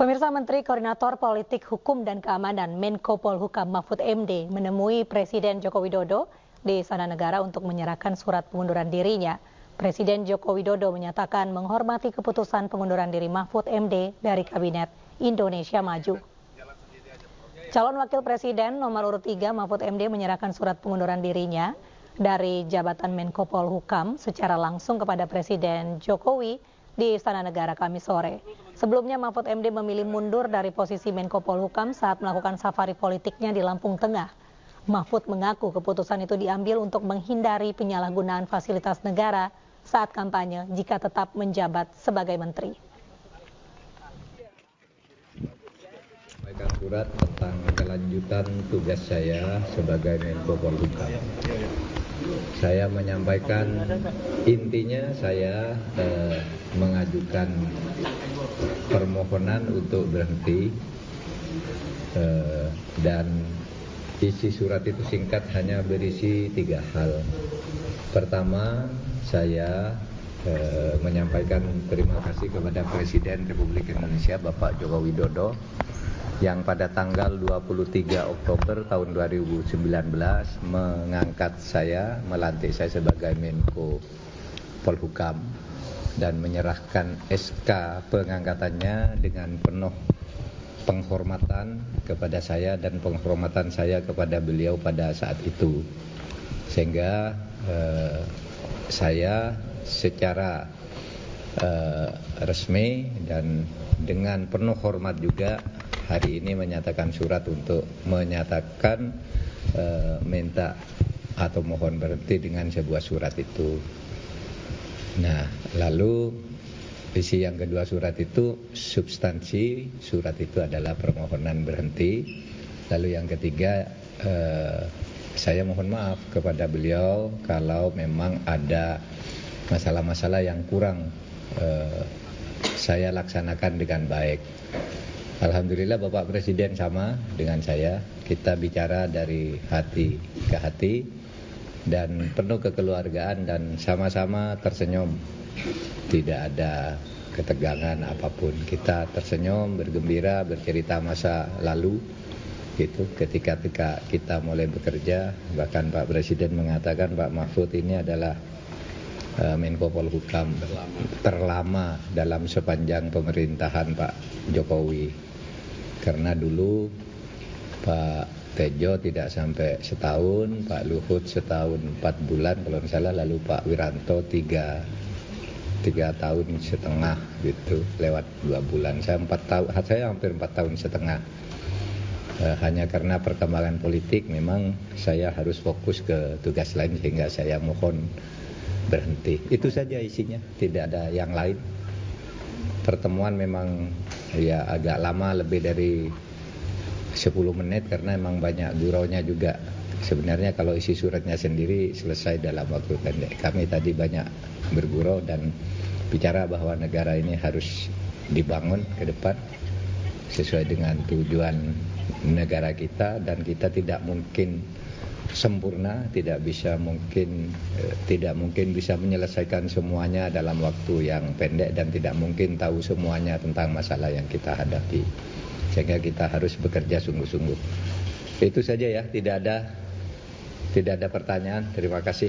Pemirsa, Menteri Koordinator Politik Hukum dan Keamanan Menko Polhukam Mahfud MD menemui Presiden Joko Widodo di Istana Negara untuk menyerahkan surat pengunduran dirinya. Presiden Joko Widodo menyatakan menghormati keputusan pengunduran diri Mahfud MD dari Kabinet Indonesia Maju. Calon Wakil Presiden nomor urut 3 Mahfud MD menyerahkan surat pengunduran dirinya dari jabatan Menko Polhukam secara langsung kepada Presiden Jokowi di Istana Negara Kamis sore. Sebelumnya Mahfud MD memilih mundur dari posisi Menko Polhukam saat melakukan safari politiknya di Lampung Tengah. Mahfud mengaku keputusan itu diambil untuk menghindari penyalahgunaan fasilitas negara saat kampanye jika tetap menjabat sebagai menteri. Sampaikan surat tentang kelanjutan tugas saya sebagai Menko Polhukam. Saya menyampaikan intinya saya mengajukan permohonan untuk berhenti dan isi surat itu singkat, hanya berisi 3 hal. Pertama, saya menyampaikan terima kasih kepada Presiden Republik Indonesia Bapak Joko Widodo yang pada tanggal 23 Oktober tahun 2019 mengangkat saya, melantik saya sebagai Menko Polhukam dan menyerahkan SK pengangkatannya dengan penuh penghormatan kepada saya dan penghormatan saya kepada beliau pada saat itu. Sehingga saya secara resmi dan dengan penuh hormat juga hari ini menyatakan surat untuk menyatakan minta atau mohon berhenti dengan sebuah surat itu. Nah, lalu isi yang kedua surat itu, substansi surat itu adalah permohonan berhenti. Lalu yang ketiga, saya mohon maaf kepada beliau kalau memang ada masalah-masalah yang kurang saya laksanakan dengan baik. Alhamdulillah Bapak Presiden sama dengan saya, kita bicara dari hati ke hati dan penuh kekeluargaan dan sama-sama tersenyum. Tidak ada ketegangan apapun. Kita tersenyum, bergembira, bercerita masa lalu. Gitu. Ketika kita mulai bekerja, bahkan Pak Presiden mengatakan Pak Mahfud ini adalah Menko Polhukam terlama dalam sepanjang pemerintahan Pak Jokowi. Karena dulu Pak Tejo tidak sampai setahun, Pak Luhut setahun 4 bulan kalau tidak salah, lalu Pak Wiranto 3 tahun setengah gitu, lewat 2 bulan. Saya hampir 4 tahun setengah. Hanya karena perkembangan politik memang saya harus fokus ke tugas lain sehingga saya mohon berhenti. Itu saja isinya, tidak ada yang lain. Pertemuan memang ya agak lama, lebih dari 10 menit karena memang banyak guraunya juga. Sebenarnya kalau isi suratnya sendiri selesai dalam waktu pendek. Kami tadi banyak bergurau dan bicara bahwa negara ini harus dibangun ke depan sesuai dengan tujuan negara kita, dan kita tidak mungkin sempurna, tidak mungkin bisa menyelesaikan semuanya dalam waktu yang pendek dan tidak mungkin tahu semuanya tentang masalah yang kita hadapi. Sehingga kita harus bekerja sungguh-sungguh. Itu saja ya, tidak ada pertanyaan. Terima kasih.